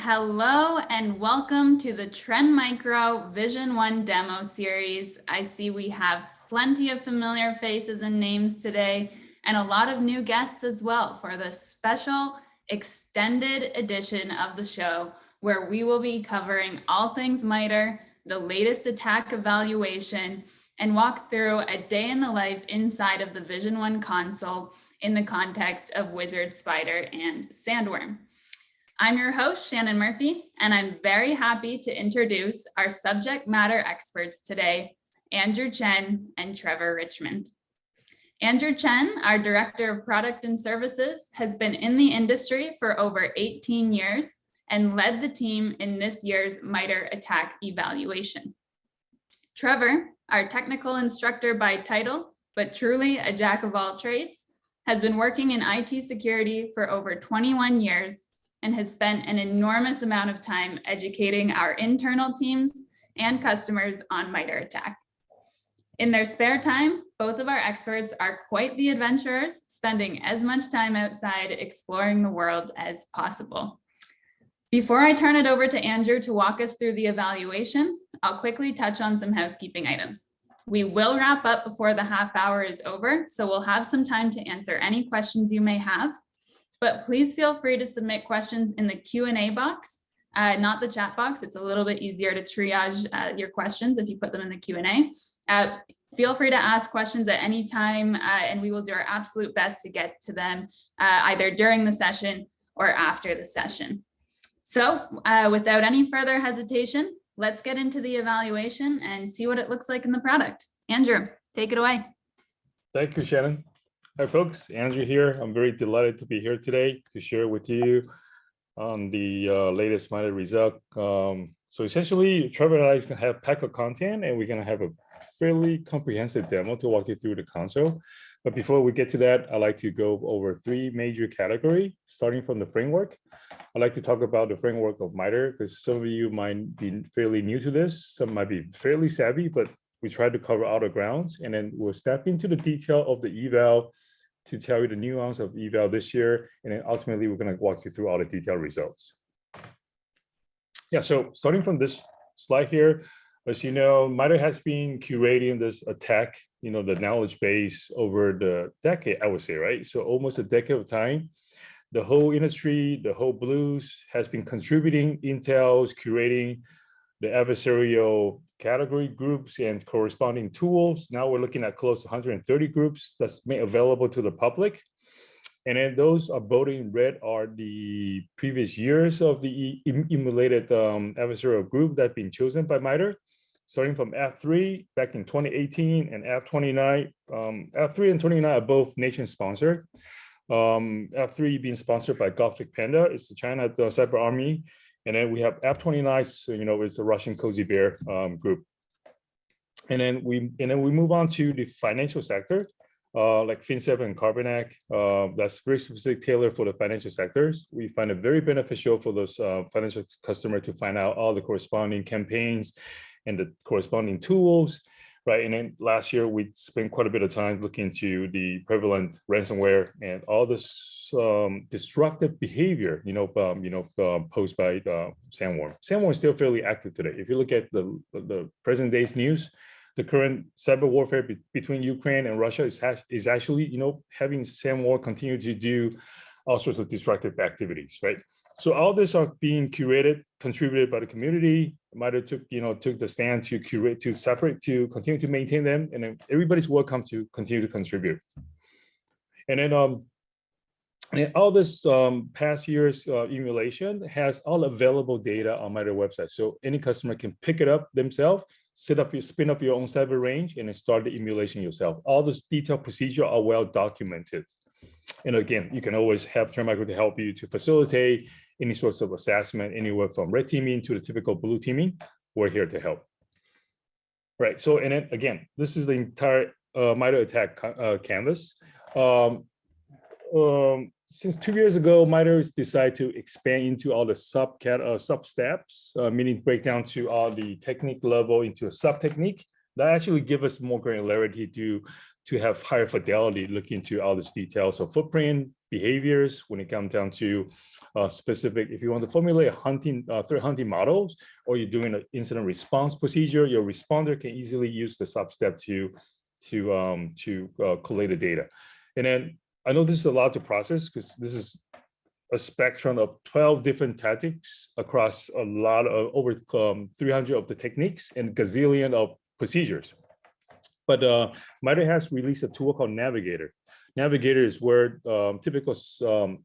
Hello and welcome to the Trend Micro Vision 1 demo series. I see we have plenty of familiar faces and names today and a lot of new guests as well for the special extended edition of the show where we will be covering all things MITRE, the latest attack evaluation, and walk through a day in the life inside of the Vision 1 console in the context of Wizard, Spider, and Sandworm. I'm your host, Shannon Murphy, and I'm very happy to introduce our subject matter experts today, Andrew Chen and Trevor Richmond. Andrew Chen, our Director of Product and Services, has been in the industry for over 18 years and led the team in this year's MITRE ATT&CK Evaluation. Trevor, our Technical Instructor by title, but truly a jack of all trades, has been working in IT security for over 21 years and has spent an enormous amount of time educating our internal teams and customers on MITRE ATT&CK. In their spare time, both of our experts are quite the adventurers, spending as much time outside exploring the world as possible. Before I turn it over to Andrew to walk us through the evaluation, I'll quickly touch on some housekeeping items. We will wrap up before the half hour is over, so we'll have some time to answer any questions you may have. But please feel free to submit questions in the Q&A box, not the chat box. It's a little bit easier to triage your questions if you put them in the Q&A. Feel free to ask questions at any time, and we will do our absolute best to get to them either during the session or after the session. So without any further hesitation, let's get into the evaluation and see what it looks like in the product. Andrew, take it away. Thank you, Shannon. Hi folks, Andrew here. I'm very delighted to be here today to share with you on the latest MITRE result. So essentially, Trevor and I are going to have a pack of content and we're going to have a fairly comprehensive demo to walk you through the console. But before we get to that, I'd like to go over three major categories, starting from the framework. I'd like to talk about the framework of MITRE because some of you might be fairly new to this, some might be fairly savvy, but we try to cover all the grounds, and then we'll step into the detail of the eval to tell you the nuance of eval this year, and then ultimately we're going to walk you through all the detailed results. Yeah, so starting from this slide here, as you know, MITRE has been curating this attack, the knowledge base over the decade, I would say, right? So almost a decade of time. The whole industry, the whole blues has been contributing intels, curating the adversarial category groups and corresponding tools. Now we're looking at close to 130 groups that's made available to the public. And then those are both in red are the previous years of the emulated adversarial group that have been chosen by MITRE, starting from F3 back in 2018 and F29. F3 and 29 are both nation sponsored. F3 being sponsored by Gothic Panda, it's the China Cyber Army. And then we have F29, so, it's the Russian Cozy Bear group. And then we move on to the financial sector, like FinServ and Carbonac. That's very specific, tailored for the financial sectors. We find it very beneficial for those financial customers to find out all the corresponding campaigns and the corresponding tools, right? And then last year we spent quite a bit of time looking into the prevalent ransomware and all this destructive behavior, posed by Sandworm. Sandworm is still fairly active today. If you look at the present day's news, the current cyber warfare between Ukraine and Russia is actually, having Sandworm continue to do all sorts of destructive activities, right? So all this are being curated, contributed by the community. MITRE took the stand to curate, to separate, to continue to maintain them, and then everybody's welcome to continue to contribute. And then and all this past year's emulation has all available data on MITRE website, so any customer can pick it up themselves, spin up your own cyber range, and then start the emulation yourself. All this detailed procedure are well documented. And again, you can always have Trend Micro to help you to facilitate any sorts of assessment, anywhere from red teaming to the typical blue teaming. We're here to help. Right. So, and then again, this is the entire MITRE ATT&CK canvas. Since 2 years ago, MITRE decided to expand into all the sub steps, meaning break down to all the technique level into a sub technique. That actually give us more granularity to have higher fidelity, look into all this details of footprint, behaviors when it comes down to specific, if you want to formulate threat hunting models, or you're doing an incident response procedure, your responder can easily use the sub-step to collate the data. And then I know this is a lot to process because this is a spectrum of 12 different tactics across a lot of over 300 of the techniques and gazillion of procedures. But MITRE has released a tool called Navigator. Navigator is where typical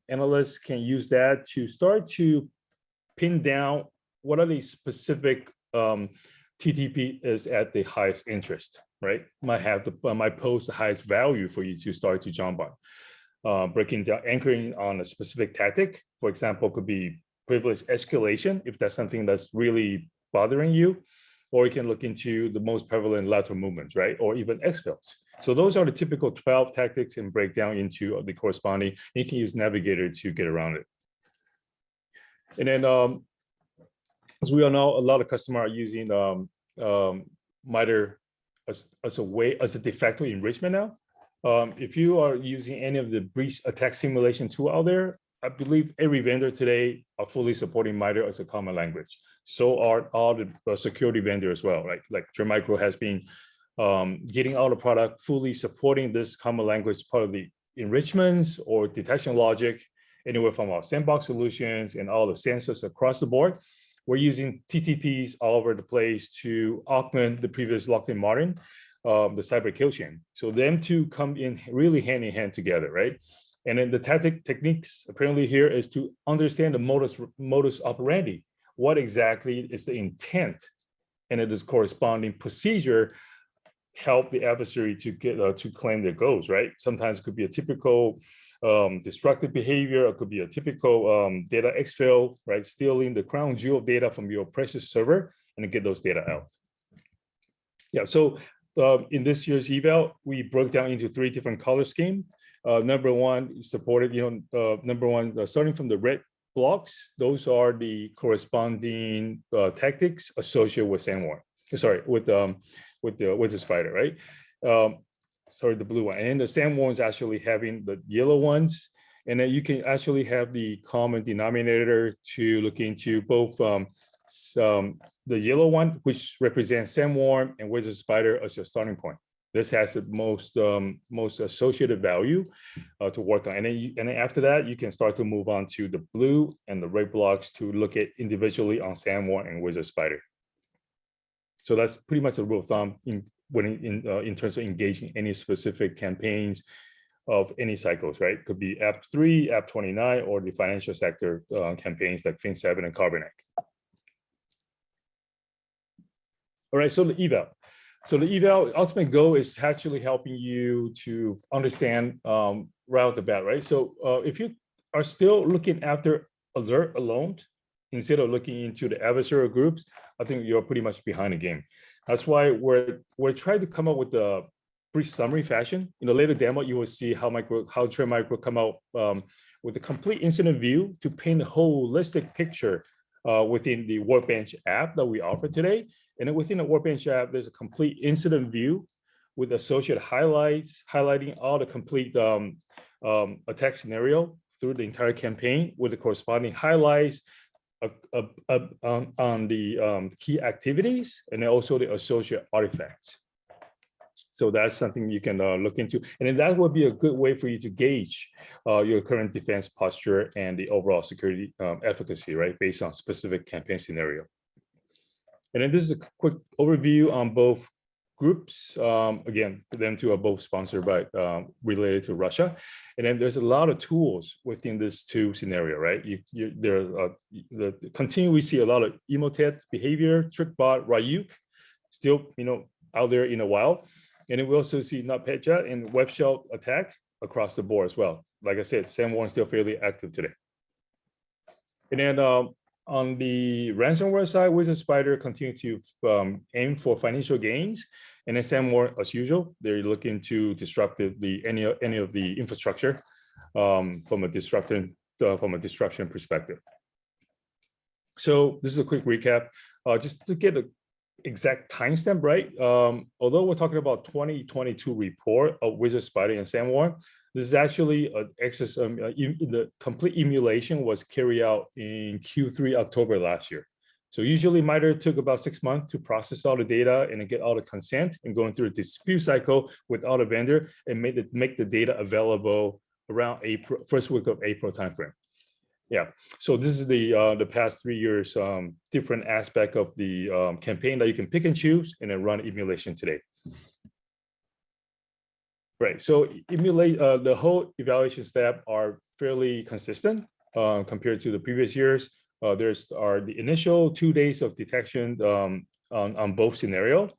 analysts can use that to start to pin down what are the specific TTP is at the highest interest, right? Might pose the highest value for you to start to jump on. Breaking down, anchoring on a specific tactic, for example, could be privilege escalation, if that's something that's really bothering you, or you can look into the most prevalent lateral movements, right? Or even exfils. So those are the typical 12 tactics and break down into the corresponding. You can use Navigator to get around it. And then, as we all know, a lot of customers are using MITRE as a de facto enrichment now. If you are using any of the breach attack simulation tool out there, I believe every vendor today are fully supporting MITRE as a common language. So are all the security vendors as well, right? Like Trend Micro has been getting all the product fully supporting this common language part of the enrichments or detection logic, anywhere from our sandbox solutions and all the sensors across the board. We're using TTPs all over the place to augment the previous locked-in modern, the cyber kill chain. So them two come in really hand in hand together, right? And then the techniques apparently here is to understand the modus operandi. What exactly is the intent? And it is corresponding procedure help the adversary to get to claim their goals, right? Sometimes it could be a typical destructive behavior. It could be a typical data exfil, right? Stealing the crown jewel data from your precious server and get those data out. Yeah, so in this year's eval, we broke down into 3 different color scheme. Number one supported, number one, starting from the red blocks, those are the corresponding tactics associated with SandWorm. Sorry, with the spider, right? Sorry, the blue one. And the SandWorm is actually having the yellow ones. And then you can actually have the common denominator to look into both the yellow one, which represents SandWorm and Wizard Spider as your starting point. This has the most associated value to work on. And then after that, you can start to move on to the blue and the red blocks to look at individually on SandWorm and Wizard Spider. So that's pretty much a rule of thumb in terms of engaging any specific campaigns of any cycles, right? Could be App 3, App 29, or the financial sector campaigns like Fin7 and Carbonac. All right, so the eval. So the eval ultimate goal is actually helping you to understand right off the bat, right? So if you are still looking after alert alone, instead of looking into the adversarial groups, I think you're pretty much behind the game. That's why we're trying to come up with a brief summary fashion. In the later demo, you will see how Trend Micro come out with a complete incident view to paint a holistic picture within the Workbench app that we offer today. And then within the Workbench app, there's a complete incident view with associated highlights, highlighting all the complete attack scenario through the entire campaign with the corresponding highlights on the key activities and then also the associated artifacts. So that's something you can look into. And then that would be a good way for you to gauge your current defense posture and the overall security efficacy, right? Based on specific campaign scenario. And then this is a quick overview on both groups. Again, them two are both sponsored by, related to Russia. And then there's a lot of tools within this two scenario, right? We see a lot of Emotet behavior, TrickBot, Ryuk, still, out there in the wild. And then we also see NotPetya and web shell attack across the board as well. Like I said, SandWorm is still fairly active today. And then on the ransomware side, Wizard Spider continue to aim for financial gains. And then SandWorm, as usual, they're looking to disrupt any of the infrastructure from a disruption perspective. So this is a quick recap, just to get an exact timestamp right. Although we're talking about 2022 report of Wizard Spider and SandWorm, This is actually the complete emulation was carried out in Q3 October last year. So usually MITRE took about 6 months to process all the data and get all the consent and going through a dispute cycle with all the vendor and make the data available around April, first week of April timeframe. Yeah, so this is the past 3 years different aspect of the campaign that you can pick and choose and then run emulation today. Right, so emulate the whole evaluation step are fairly consistent compared to the previous years. There's the initial 2 days of detection on both scenario,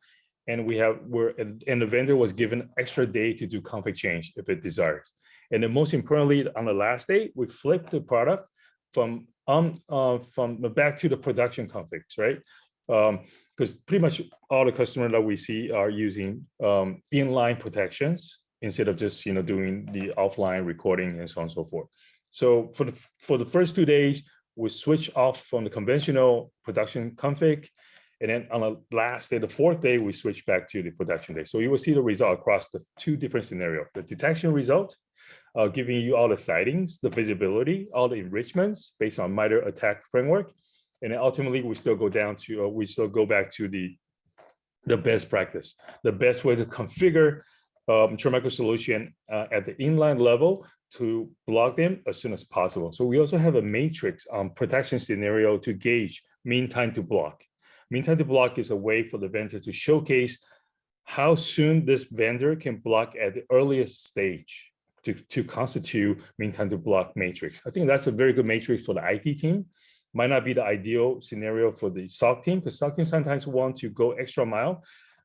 and the vendor was given extra day to do config change if it desires. And then most importantly, on the last day, we flipped the product from back to the production configs, right? Because pretty much all the customers that we see are using inline protections instead of just doing the offline recording and so on and so forth. So for the first 2 days, we switch off from the conventional production config, and then on the last day, the 4th day, we switch back to the production day. So you will see the result across the 2 different scenarios: the detection result, giving you all the sightings, the visibility, all the enrichments based on MITRE ATT&CK framework, and then ultimately we still go back to the best practice, the best way to configure Trend Micro solution at the inline level to block them as soon as possible. So we also have a matrix protection scenario to gauge mean time to block. Mean time to block is a way for the vendor to showcase how soon this vendor can block at the earliest stage to constitute mean time to block matrix. I think that's a very good matrix for the IT team. Might not be the ideal scenario for the SOC team, because SOC team sometimes want to go extra mile,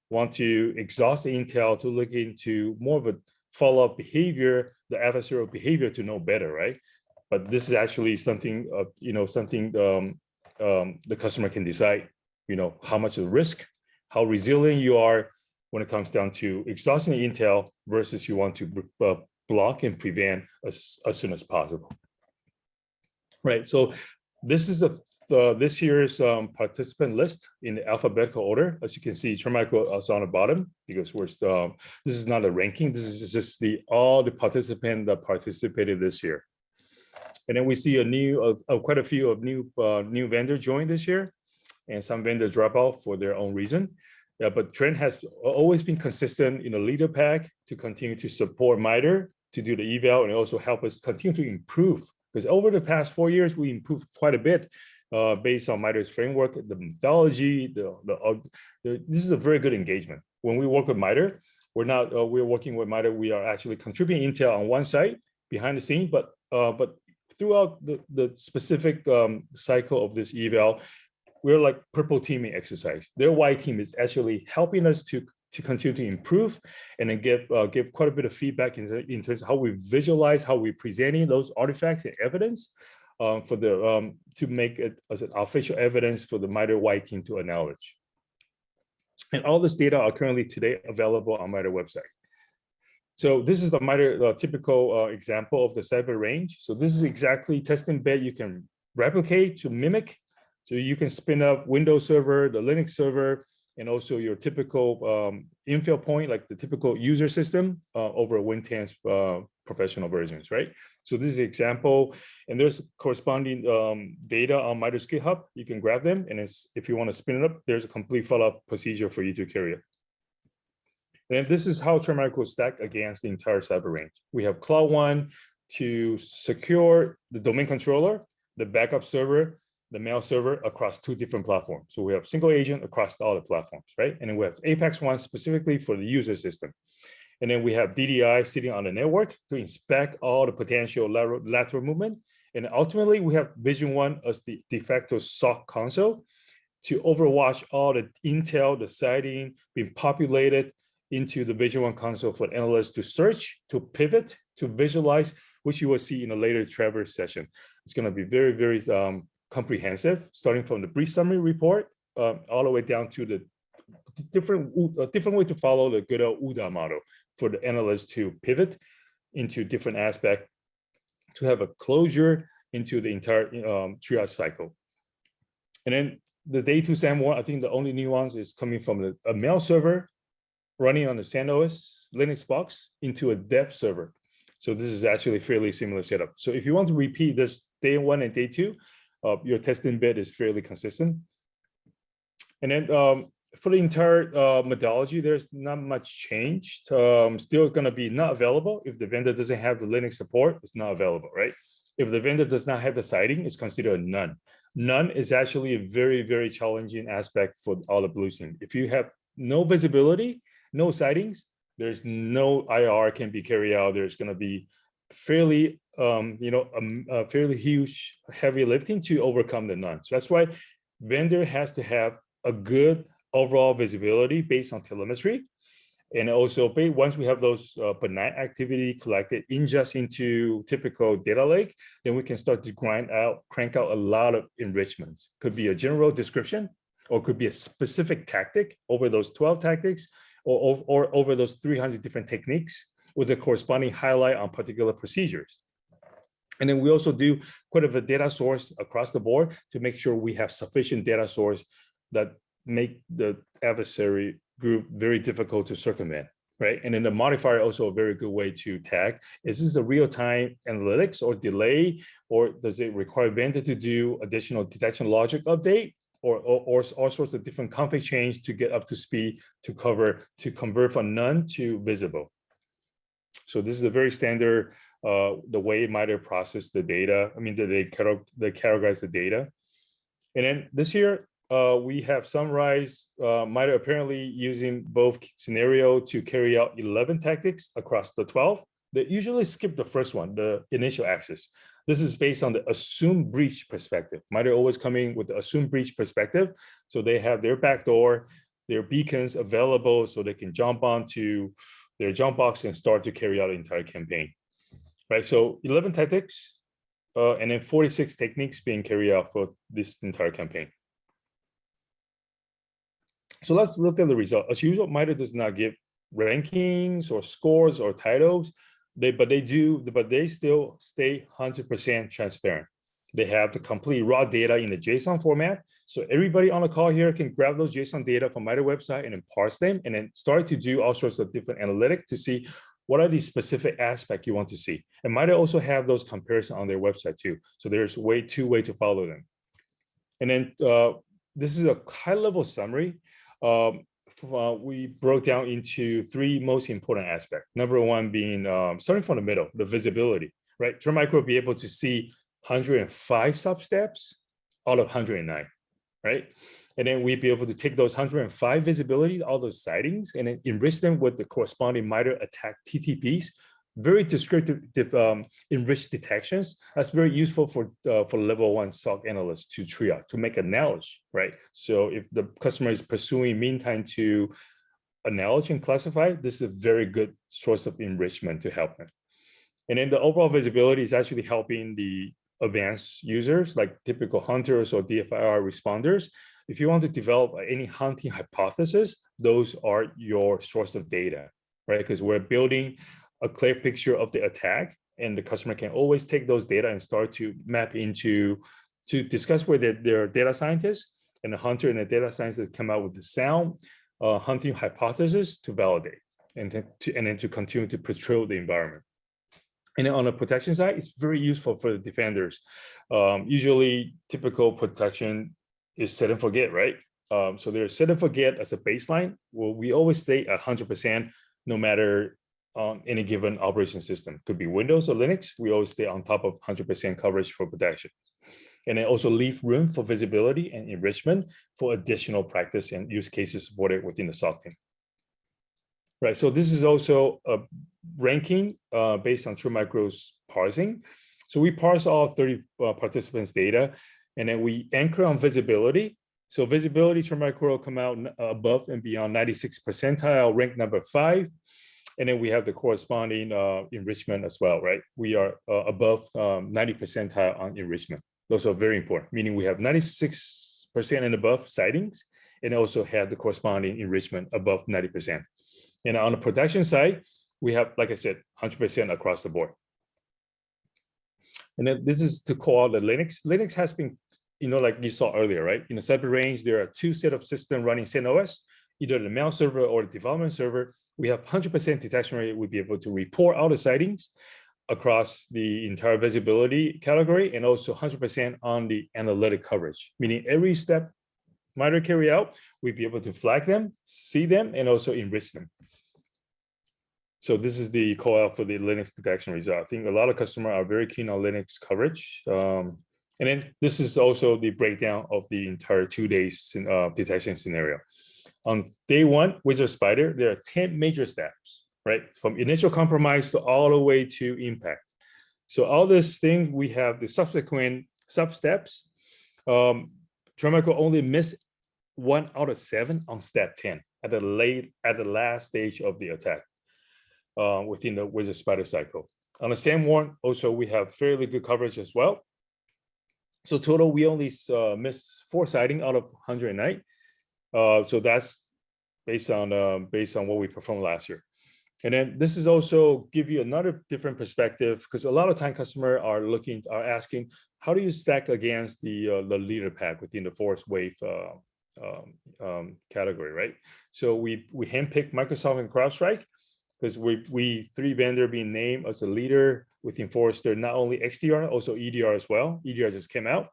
want to exhaust the intel to look into more of a follow-up behavior, the adversarial behavior to know better, right? But this is actually something, the customer can decide, how much of the risk, how resilient you are when it comes down to exhausting the intel versus you want to block and prevent as soon as possible. Right, so this is this year's participant list in the alphabetical order. As you can see, Trend Micro is on the bottom because this is not a ranking. This is just all the participants that participated this year. And then we see quite a few of new vendors join this year, and some vendors drop out for their own reason. Yeah, but Trend has always been consistent in the leader pack to continue to support MITRE to do the eval and also help us continue to improve. Because over the past 4 years, we improved quite a bit based on MITRE's framework, the methodology. This is a very good engagement. When we work with MITRE, we're working with MITRE. We are actually contributing intel on one side behind the scene, but throughout the specific cycle of this eval, we're like purple teaming exercise. Their white team is actually helping us to continue to improve and then give quite a bit of feedback in terms of how we visualize, how we're presenting those artifacts and evidence to make it as an official evidence for the MITRE white team to acknowledge. And all this data are currently today available on MITRE website. So this is the MITRE typical example of the cyber range. So this is exactly testing bed you can replicate to mimic. So you can spin up Windows server, the Linux server, and also your typical infill point, like the typical user system over Win10's professional versions, right? So this is the example, and there's corresponding data on MITRE's GitHub. You can grab them, and if you want to spin it up, there's a complete follow-up procedure for you to carry it. And this is how Trend Micro stack against the entire cyber range. We have Cloud One to secure the domain controller, the backup server, the mail server across 2 different platforms. So we have single agent across all the platforms, right? And then we have Apex One specifically for the user system. And then we have DDI sitting on the network to inspect all the potential lateral movement. And ultimately, we have Vision One as the de facto SOC console to overwatch all the intel, the sighting being populated into the Vision One console for analysts to search, to pivot, to visualize, which you will see in a later Trevor session. It's going to be very, very comprehensive, starting from the brief summary report all the way down to the different way to follow the good old OODA model for the analyst to pivot into different aspects to have a closure into the entire triage cycle. And then the day 2 SAM1, I think the only nuance is coming from a mail server running on the CentOS Linux box into a dev server. So this is actually fairly similar setup. So if you want to repeat this day 1 and day 2, your testing bed is fairly consistent. And then for the entire methodology, there's not much changed. Still going to be not available. If the vendor doesn't have the Linux support, it's not available, right? If the vendor does not have the citing, it's considered a none. None is actually a very, very challenging aspect for all the solution. If you have no visibility, no sightings, there's no IR can be carried out. There's going to be fairly, fairly huge, heavy lifting to overcome the none. So that's why vendor has to have a good overall visibility based on telemetry. And also, once we have those benign activity collected, ingest into typical data lake, then we can start to crank out a lot of enrichments. Could be a general description, or could be a specific tactic over those 12 tactics, or over those 300 different techniques with the corresponding highlight on particular procedures. And then we also do quite a bit of data source across the board to make sure we have sufficient data source that make the adversary group very difficult to circumvent, right? And then the modifier also a very good way to tag. Is this a real-time analytics or delay, or does it require vendor to do additional detection logic update, or all sorts of different config change to get up to speed to convert from none to visible? So this is a very standard the way MITRE process the data. I mean, they categorize the data. And then this year, we have summarized MITRE apparently using both scenario to carry out 11 tactics across the 12. They usually skip the first one, the initial access. This is based on the assumed breach perspective. MITRE always coming with the assumed breach perspective. So they have their backdoor, their beacons available so they can jump onto their jump box and start to carry out the entire campaign, right? So 11 tactics and then 46 techniques being carried out for this entire campaign. So let's look at the result. As usual, MITRE does not give rankings or scores or titles, but they still stay 100% transparent. They have the complete raw data in the JSON format. So everybody on the call here can grab those JSON data from MITRE website and then parse them and then start to do all sorts of different analytics to see what are the specific aspects you want to see. And MITRE also have those comparisons on their website too. So there's two ways to follow them. And then this is a high-level summary. We broke down into 3 most important aspects. Number 1 being starting from the middle, the visibility, right? Trend Micro will be able to see 105 sub-steps out of 109, right? And then we'd be able to take those 105 visibility, all those sightings, and then enrich them with the corresponding MITRE ATT&CK TTPs. Very descriptive, enriched detections. That's very useful for level 1 SOC analysts to triage, to make a knowledge, right? So if the customer is pursuing meantime to acknowledge and classify, this is a very good source of enrichment to help them. And then the overall visibility is actually helping the advanced users like typical hunters or DFIR responders. If you want to develop any hunting hypothesis, those are your source of data, right? Because we're building a clear picture of the attack, and the customer can always take those data and start to map into, to discuss with their data scientists, and the hunter and the data scientist come out with the sound hunting hypothesis to validate, and then to continue to patrol the environment. And then on the protection side, it's very useful for the defenders. Usually typical protection is set and forget, right? So there's set and forget as a baseline. Well, we always stay at 100% no matter on any given operation system. Could be Windows or Linux, we always stay on top of 100% coverage for protection. And then also leave room for visibility and enrichment for additional practice and use cases supported within the SOC team. Right, so this is also a ranking based on Trend Micro's parsing. So we parse all 30 participants' data, and then we anchor on visibility. So visibility, Trend Micro come out above and beyond 96th percentile, rank number 5. And then we have the corresponding enrichment as well, right? We are above 90 percentile on enrichment. Those are very important, meaning we have 96% and above sightings, and also have the corresponding enrichment above 90%. And on the protection side, we have, like I said, 100% across the board. And then this is to call out the Linux. Linux has been, like you saw earlier, right? In the cyber range, there are 2 sets of systems running CentOS, either the mail server or the development server. We have 100% detection rate. We'll be able to report all the sightings. across the entire visibility category, and also 100% on the analytic coverage, meaning every step MITRE carry out, we'd be able to flag them, see them, and also enrich them. So this is the call out for the Linux detection result. I think a lot of customers are very keen on Linux coverage. And then this is also the breakdown of the entire 2 days detection scenario. On day one, Wizard Spider, there are 10 major steps, right? From initial compromise to all the way to impact. So all these things, we have the subsequent sub-steps. Trend Micro only missed 1 out of 7 on step 10 at the last stage of the attack within the Wizard Spider cycle. On the same one, also we have fairly good coverage as well. So total, we only missed 4 sighting out of 109. So that's based on what we performed last year. And then this is also give you another different perspective, because a lot of time customers are asking, how do you stack against the leader pack within the force wave category, right? So we handpicked Microsoft and CrowdStrike, because we 3 vendor being named as a leader within Forrester, not only XDR, also EDR as well. EDR just came out.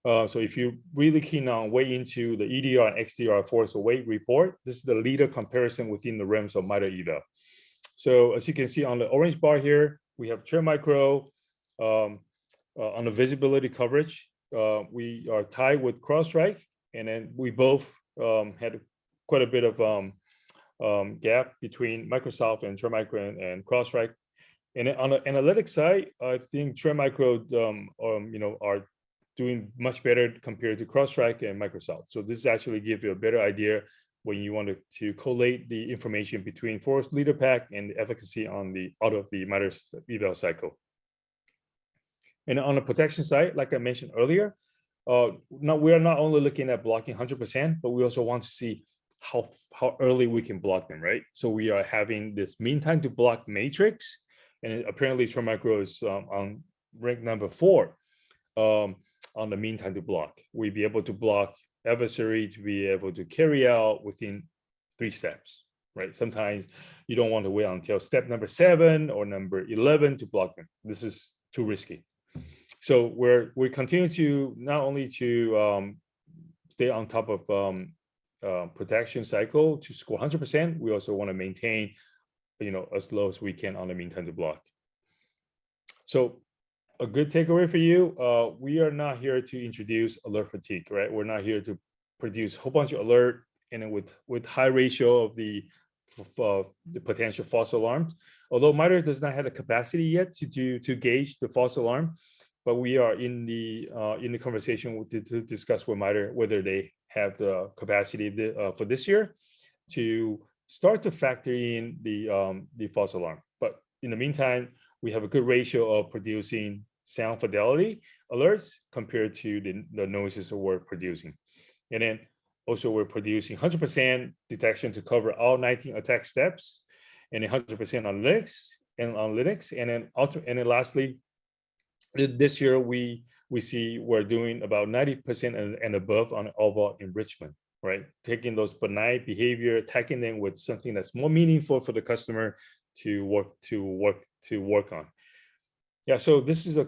So if you're really keen on way into the EDR and XDR Forrester weight report, this is the leader comparison within the realms of MITRE Eval. So as you can see on the orange bar here, we have Trend Micro on the visibility coverage. We are tied with CrowdStrike, and then we both had quite a bit of gap between Microsoft and Trend Micro and CrowdStrike. And on the analytics side, I think Trend Micro are doing much better compared to CrowdStrike and Microsoft. So this actually gives you a better idea when you want to collate the information between Force Leader Pack and the efficacy on the out of the MITRE eval cycle. And on the protection side, like I mentioned earlier, we are not only looking at blocking 100%, but we also want to see how early we can block them, right? So we are having this mean time to block matrix, and apparently Trend Micro is on rank number 4 on the mean time to block. We'd be able to block adversary to be able to carry out within 3 steps, right? Sometimes you don't want to wait until step number 7 or number 11 to block them. This is too risky. So we continue to not only to stay on top of protection cycle to score 100%, we also want to maintain, as low as we can on the mean time to block. So a good takeaway for you, we are not here to introduce alert fatigue, right? We're not here to produce a whole bunch of alert and then with high ratio of the potential false alarms. Although MITRE does not have the capacity yet to gauge the false alarm, but we are in the conversation to discuss with MITRE whether they have the capacity for this year to start to factor in the false alarm. But in the meantime, we have a good ratio of producing sound fidelity alerts compared to the noises that we're producing. And then also we're producing 100% detection to cover all 19 attack steps, and 100% on Linux. And then lastly, this year we see we're doing about 90% and above on overall enrichment, right? Taking those benign behavior, attacking them with something that's more meaningful for the customer to work on. Yeah, so this is a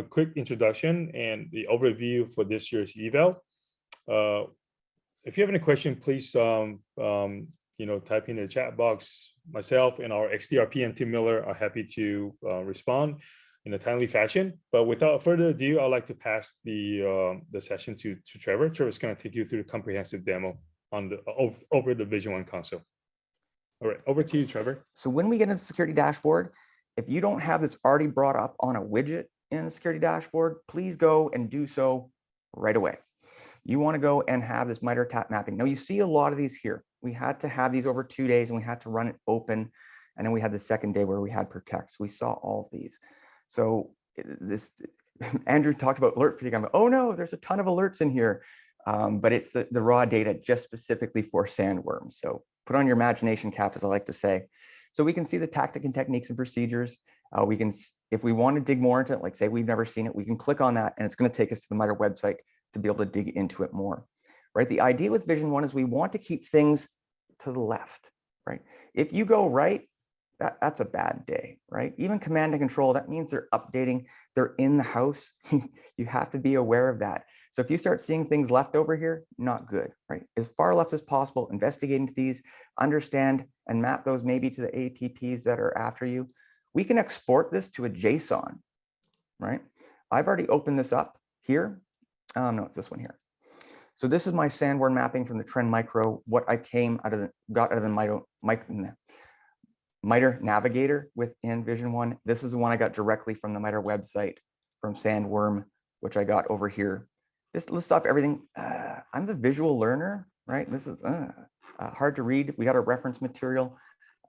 quick introduction and the overview for this year's eval. If you have any question, please type in the chat box. Myself and our XDR PM Tim Miller are happy to respond in a timely fashion. But without further ado, I'd like to pass the session to Trevor. Trevor's going to take you through the comprehensive demo on over the Vision One console. All right, over to you, Trevor. So when we get into the security dashboard, if you don't have this already brought up on a widget in the security dashboard, please go and do so right away. You want to go and have this MITRE ATT mapping. Now you see a lot of these here. We had to have these over 2 days and we had to run it open. And then we had the second day where we had protect. So we saw all of these. So this, Andrew talked about alert fatigue. I'm like, oh no, there's a ton of alerts in here. But it's the raw data just specifically for sandworms. So put on your imagination cap, as I like to say. So we can see the tactic and techniques and procedures. We can, if we want to dig more into it, like say we've never seen it, we can click on that and it's going to take us to the MITRE website to be able to dig into it more, right? The idea with Vision One is we want to keep things to the left, right? If you go right, that's a bad day, right? Even command and control, that means they're updating, they're in the house. You have to be aware of that. So if you start seeing things left over here, not good, right? As far left as possible, investigate into these, understand and map those maybe to the ATPs that are after you. We can export this to a JSON, right? I've already opened this up here. No, it's this one here. So this is my sandworm mapping from the Trend Micro, what I got out of the MITRE Navigator within Vision One. This is the one I got directly from the MITRE website from Sandworm, which I got over here. This lists off everything. I'm the visual learner, right? This is hard to read. We got our reference material,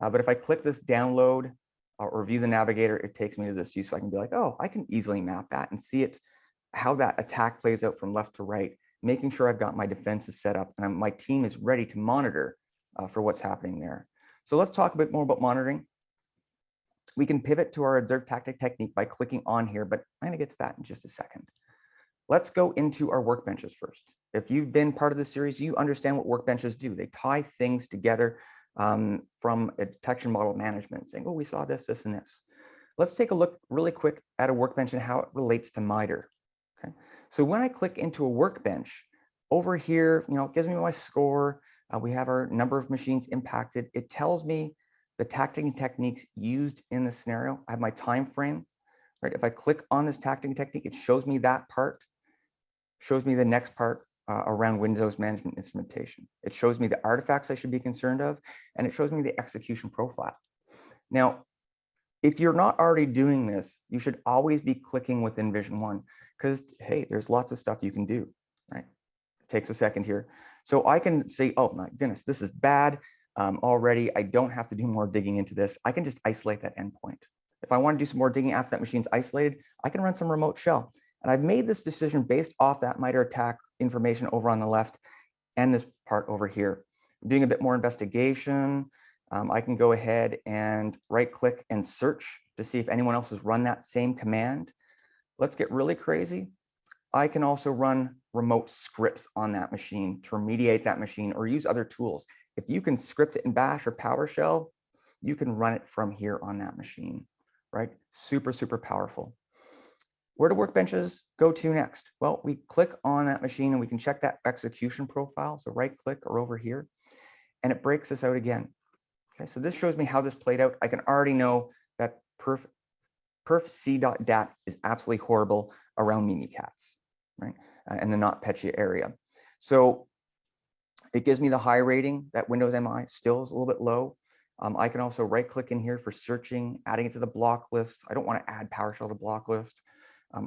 but if I click this download or view the navigator, it takes me to this view, so I can be like, oh, I can easily map that and see it, how that attack plays out from left to right, making sure I've got my defenses set up and my team is ready to monitor for what's happening there. So let's talk a bit more about monitoring. We can pivot to our observe tactic technique by clicking on here, but I'm going to get to that in just a second. Let's go into our workbenches first. If you've been part of this series, you understand what workbenches do. They tie things together from a detection model management, saying, oh, we saw this, this, and this. Let's take a look really quick at a workbench and how it relates to MITRE. Okay. So when I click into a workbench, over here, it gives me my score. We have our number of machines impacted. It tells me the tactic and techniques used in the scenario. I have my time frame, right? If I click on this tactic and technique, it shows me that part, shows me the next part around Windows management instrumentation. It shows me the artifacts I should be concerned of, and it shows me the execution profile. Now, if you're not already doing this, you should always be clicking within Vision One because, hey, there's lots of stuff you can do, right? It takes a second here. So I can say, oh my goodness, this is bad already. I don't have to do more digging into this. I can just isolate that endpoint. If I want to do some more digging after that machine's isolated, I can run some remote shell. And I've made this decision based off that MITRE attack information over on the left and this part over here. I'm doing a bit more investigation. I can go ahead and right click and search to see if anyone else has run that same command. Let's get really crazy. I can also run remote scripts on that machine to remediate that machine or use other tools. If you can script it in Bash or PowerShell, you can run it from here on that machine, right? Super, super powerful. Where do workbenches go to next? Well, we click on that machine and we can check that execution profile. So right click or over here, and it breaks this out again. Okay, so this shows me how this played out. I can already know that perf.c.dat is absolutely horrible around Mimikatz, right? And the NotPetya area. So it gives me the high rating. That Windows MI still is a little bit low. I can also right click in here for searching, adding it to the block list. I don't want to add PowerShell to block list.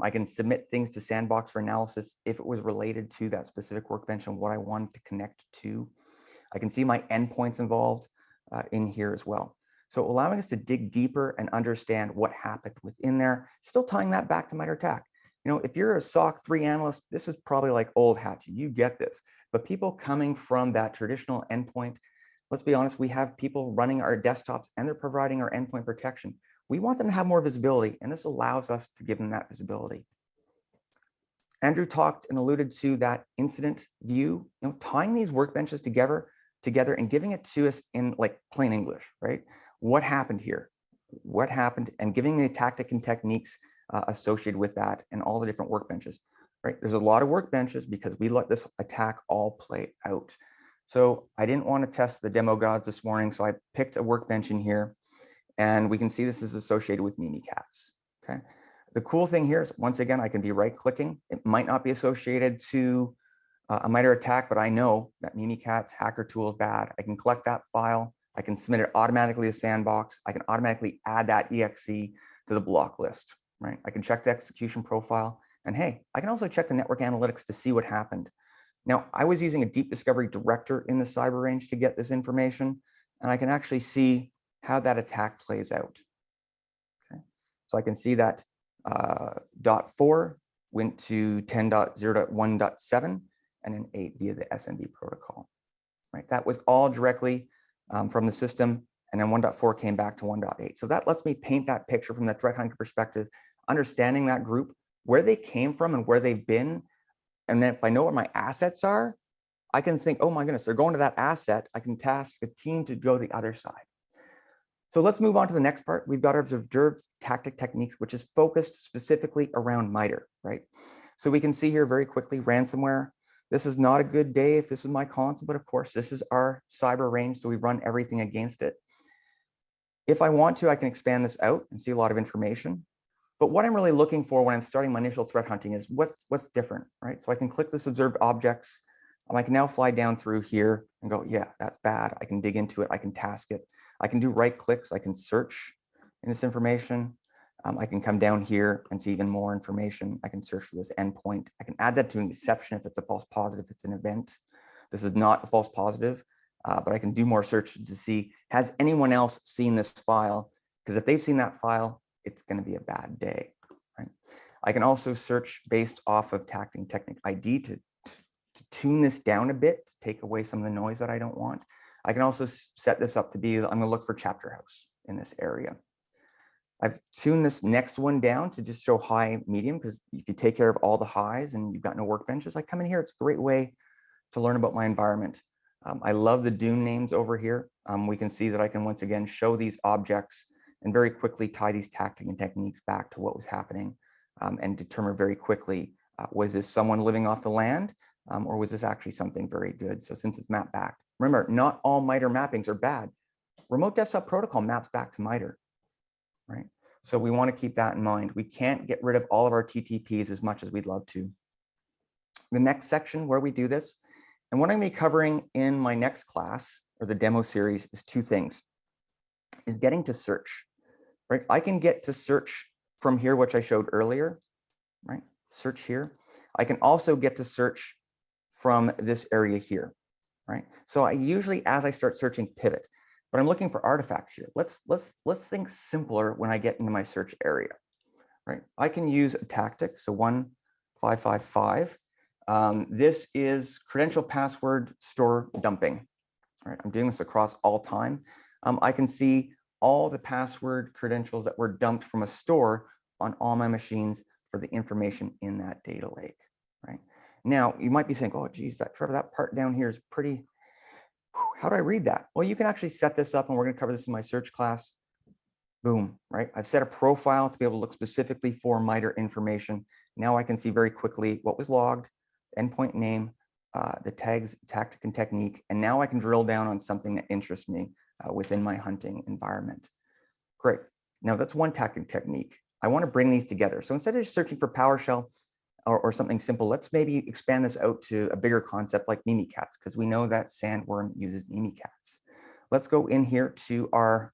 I can submit things to Sandbox for analysis if it was related to that specific workbench and what I wanted to connect to. I can see my endpoints involved in here as well. So allowing us to dig deeper and understand what happened within there, still tying that back to MITRE ATT&CK. If you're a SOC 3 analyst, this is probably like old hat. You get this. But people coming from that traditional endpoint, let's be honest, we have people running our desktops and they're providing our endpoint protection. We want them to have more visibility, and this allows us to give them that visibility. Andrew talked and alluded to that incident view, tying these workbenches together and giving it to us in like plain English, right? What happened here? What happened? And giving the tactic and techniques associated with that and all the different workbenches, right? There's a lot of workbenches because we let this attack all play out. So I didn't want to test the demo gods this morning, so I picked a workbench in here, and we can see this is associated with Mimikatz, okay? The cool thing here is, once again, I can be right-clicking. It might not be associated to a MITRE attack, but I know that Mimikatz hacker tool is bad. I can collect that file. I can submit it automatically to Sandbox. I can automatically add that exe to the block list, right? I can check the execution profile. And hey, I can also check the network analytics to see what happened. Now, I was using a deep discovery director in the cyber range to get this information, and I can actually see how that attack plays out. Okay. So I can see that .4 went to 10.0.1.7 and then 8 via the SMB protocol, right? That was all directly from the system, and then 1.4 came back to 1.8. So that lets me paint that picture from the threat hunter perspective, understanding that group, where they came from and where they've been. And then if I know what my assets are, I can think, oh my goodness, they're going to that asset. I can task a team to go the other side. So let's move on to the next part. We've got our observed tactic techniques, which is focused specifically around MITRE, right? So we can see here very quickly ransomware. This is not a good day if this is my console, but of course this is our cyber range, so we run everything against it. If I want to, I can expand this out and see a lot of information. But what I'm really looking for when I'm starting my initial threat hunting is what's different, right? So I can click this observed objects. I can now fly down through here and go, yeah, that's bad. I can dig into it. I can task it. I can do right clicks. I can search in this information. I can come down here and see even more information. I can search for this endpoint. I can add that to an exception if it's a false positive, if it's an event. This is not a false positive, but I can do more search to see, has anyone else seen this file? Because if they've seen that file, it's going to be a bad day, right? I can also search based off of tactic technique ID to tune this down a bit, to take away some of the noise that I don't want. I can also set this up to be, I'm going to look for chapter house in this area. I've tuned this next one down to just show high, medium, because if you take care of all the highs and you've got no workbenches, I come in here, it's a great way to learn about my environment. I love the Doom names over here. We can see that I can once again show these objects and very quickly tie these tactics and techniques back to what was happening and determine very quickly, was this someone living off the land or was this actually something very good? So since it's mapped back, remember, not all MITRE mappings are bad. Remote desktop protocol maps back to MITRE, right? So we want to keep that in mind. We can't get rid of all of our TTPs as much as we'd love to. The next section where we do this, and what I'm going to be covering in my next class or the demo series is two things, is getting to search, right? I can get to search from here, which I showed earlier, right? Search here. I can also get to search from this area here, right? So I usually, as I start searching, pivot, but I'm looking for artifacts here. Let's think simpler when I get into my search area, right? I can use a tactic, so 1555. This is credential password store dumping. All right, I'm doing this across all time. I can see all the password credentials that were dumped from a store on all my machines for the information in that data lake, right? Now, you might be saying, oh, geez, Trevor, that part down here is pretty, how do I read that? Well, you can actually set this up, and we're going to cover this in my search class. Boom, right? I've set a profile to be able to look specifically for MITRE information. Now I can see very quickly what was logged, endpoint name, the tags, tactic and technique, and now I can drill down on something that interests me within my hunting environment. Great. Now that's one tactic technique. I want to bring these together. So instead of just searching for PowerShell or something simple, let's maybe expand this out to a bigger concept like Mimikatz, because we know that Sandworm uses Mimikatz. Let's go in here to our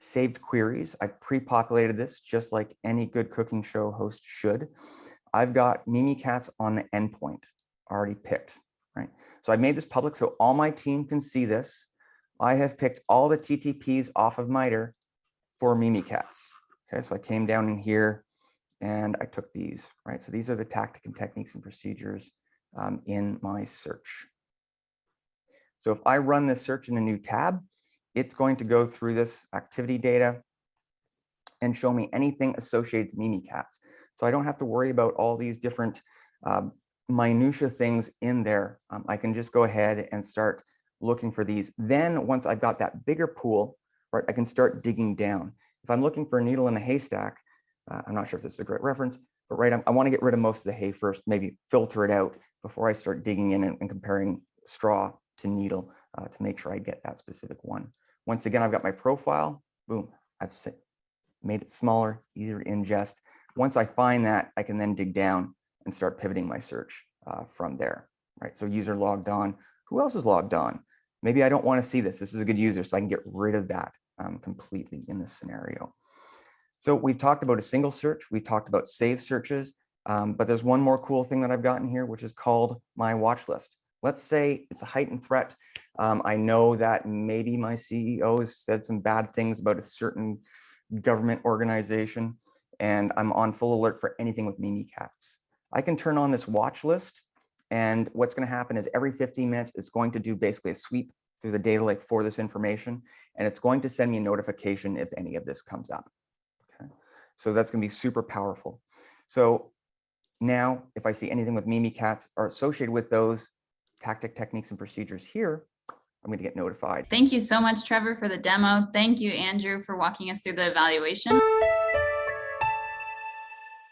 saved queries. I've pre-populated this just like any good cooking show host should. I've got Mimikatz on the endpoint already picked, right? So I made this public so all my team can see this. I have picked all the TTPs off of MITRE for Mimikatz. Okay, so I came down in here and I took these, right? So these are the tactic and techniques and procedures in my search. So if I run this search in a new tab, it's going to go through this activity data and show me anything associated to Mimikatz. So I don't have to worry about all these different minutia things in there. I can just go ahead and start looking for these. Then once I've got that bigger pool, right, I can start digging down. If I'm looking for a needle in a haystack, I'm not sure if this is a great reference, but right, I want to get rid of most of the hay first, maybe filter it out before I start digging in and comparing straw to needle to make sure I get that specific one. Once again, I've got my profile, boom, I've made it smaller, easier to ingest. Once I find that, I can then dig down and start pivoting my search from there, right? So user logged on, who else is logged on? Maybe I don't want to see this. This is a good user, so I can get rid of that completely in this scenario. So we've talked about a single search. We talked about saved searches, but there's one more cool thing that I've gotten here, which is called my watch list. Let's say it's a heightened threat. I know that maybe my CEO has said some bad things about a certain government organization, and I'm on full alert for anything with Mimikatz. I can turn on this watch list, and what's going to happen is every 15 minutes, it's going to do basically a sweep through the data lake for this information, and it's going to send me a notification if any of this comes up. Okay, so that's going to be super powerful. So now, if I see anything with Mimikatz or associated with those tactic techniques and procedures here, I'm going to get notified. Thank you so much, Trevor, for the demo. Thank you, Andrew, for walking us through the evaluation.